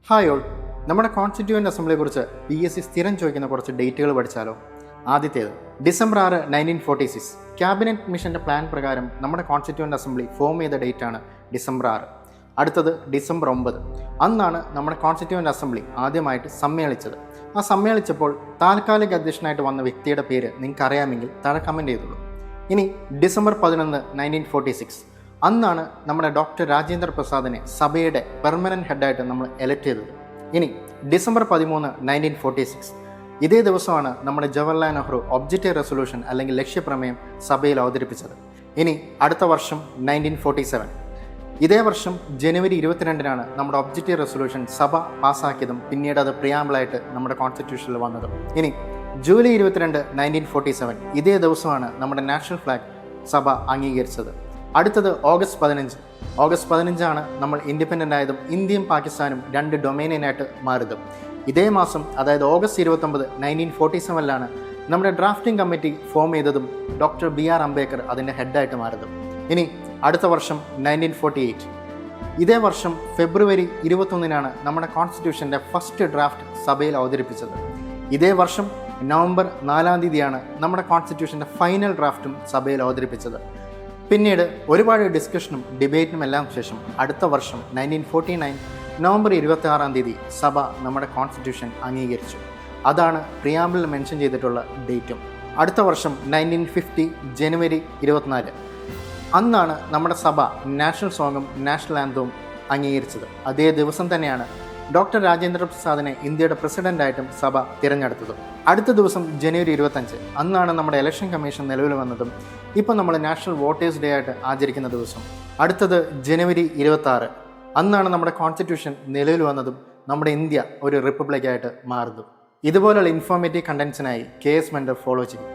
Hi all, നമ്മുടെ constituent അസംബ്ലിയെക്കുറിച്ച് PSC സ്ഥിരം ചോദിക്കുന്ന കുറച്ച് ഡേറ്റുകൾ പഠിച്ചാലോ? ആദ്യത്തേത് ഡിസംബർ 6, 1946. ക്യാബിനറ്റ് മിഷൻ്റെ പ്ലാൻ പ്രകാരം നമ്മുടെ കോൺസ്റ്റിറ്റ്യൂവൻ്റ് അസംബ്ലി ഫോം ചെയ്ത ഡേറ്റാണ് ഡിസംബർ 6. അടുത്തത് ഡിസംബർ 9. അന്നാണ് നമ്മുടെ കോൺസ്റ്റിറ്റ്യൂവൻ്റ് അസംബ്ലി ആദ്യമായിട്ട് സമ്മേളിച്ചത്. ആ സമ്മേളിച്ചപ്പോൾ താൽക്കാലിക അധ്യക്ഷനായിട്ട് വന്ന വ്യക്തിയുടെ പേര് നിങ്ങൾക്ക് അറിയാമെങ്കിൽ താഴെ കമൻറ്റ് ചെയ്തോളൂ. ഇനി ഡിസംബർ 11, 1946. അന്നാണ് നമ്മുടെ ഡോക്ടർ രാജേന്ദ്ര പ്രസാദിനെ സഭയുടെ പെർമനൻറ്റ് ഹെഡായിട്ട് നമ്മൾ എലക്ട് ചെയ്തത്. ഇനി ഡിസംബർ 13, 1946. ഇതേ ദിവസമാണ് നമ്മുടെ ജവഹർലാൽ നെഹ്റു ഒബ്ജക്റ്റീവ് റെസൊല്യൂഷൻ അല്ലെങ്കിൽ ലക്ഷ്യപ്രമേയം സഭയിൽ അവതരിപ്പിച്ചത്. ഇനി അടുത്ത വർഷം 1947. ഇതേ വർഷം ജനുവരി 22-നാണ് നമ്മുടെ ഒബ്ജക്റ്റീവ് റെസൊല്യൂഷൻ സഭ പാസ്സാക്കിയതും പിന്നീട് അത് പ്രിയാമ്പിളായിട്ട് നമ്മുടെ കോൺസ്റ്റിറ്റ്യൂഷനിൽ വന്നതും. ഇനി ജൂലൈ 22, 1947. ഇതേ ദിവസമാണ് നമ്മുടെ നാഷണൽ ഫ്ലാഗ് സഭ അംഗീകരിച്ചത്. അടുത്തത് ഓഗസ്റ്റ് 15. ഓഗസ്റ്റ് 15 നമ്മൾ ഇൻഡിപെൻഡൻ്റ് ആയതും ഇന്ത്യയും പാകിസ്ഥാനും 2 ഡൊമൈനായിട്ട് മാറിയതും. ഇതേ മാസം, അതായത് ഓഗസ്റ്റ് 29, 1947 നമ്മുടെ ഡ്രാഫ്റ്റിംഗ് കമ്മിറ്റി ഫോം ചെയ്തതും ഡോക്ടർ BR അംബേദ്കർ അതിൻ്റെ ഹെഡായിട്ട് മാറിയതും. ഇനി അടുത്ത വർഷം 1948. ഇതേ വർഷം ഫെബ്രുവരി 21 നമ്മുടെ കോൺസ്റ്റിറ്റ്യൂഷൻ്റെ ഫസ്റ്റ് ഡ്രാഫ്റ്റ് സഭയിൽ അവതരിപ്പിച്ചത്. ഇതേ വർഷം നവംബർ 4 നമ്മുടെ കോൺസ്റ്റിറ്റ്യൂഷൻ്റെ ഫൈനൽ ഡ്രാഫ്റ്റും സഭയിൽ അവതരിപ്പിച്ചത്. പിന്നീട് ഒരുപാട് ഡിസ്കഷനും ഡിബേറ്റിനും എല്ലാം ശേഷം അടുത്ത വർഷം 1949 നവംബർ 26 സഭ നമ്മുടെ കോൺസ്റ്റിറ്റ്യൂഷൻ അംഗീകരിച്ചു. അതാണ് പ്രിയാമ്പിളിൽ മെൻഷൻ ചെയ്തിട്ടുള്ള ഡേറ്റും. അടുത്ത വർഷം 1950 ജനുവരി 24. അന്നാണ് നമ്മുടെ സഭ നാഷണൽ സോങ്ങും നാഷണൽ ആന്തവും അംഗീകരിച്ചത്. അതേ ദിവസം തന്നെയാണ് ഡോക്ടർ രാജേന്ദ്ര പ്രസാദിനെ ഇന്ത്യയുടെ പ്രസിഡൻ്റായിട്ടും സഭ തിരഞ്ഞെടുത്തതും. അടുത്ത ദിവസം ജനുവരി 25. അന്നാണ് നമ്മുടെ ഇലക്ഷൻ കമ്മീഷൻ നിലവിൽ വന്നതും ഇപ്പോൾ നമ്മൾ നാഷണൽ വോട്ടേഴ്സ് ഡേ ആയിട്ട് ആചരിക്കുന്ന ദിവസം. അടുത്തത് ജനുവരി 26. അന്നാണ് നമ്മുടെ കോൺസ്റ്റിറ്റ്യൂഷൻ നിലവിൽ വന്നതും നമ്മുടെ ഇന്ത്യ ഒരു റിപ്പബ്ലിക്കായിട്ട് മാറുന്നതും. ഇതുപോലുള്ള ഇൻഫോർമേറ്റീവ് കണ്ടൻസിനായി KS മെൻറ്റർ ഫോളോ ചെയ്യും.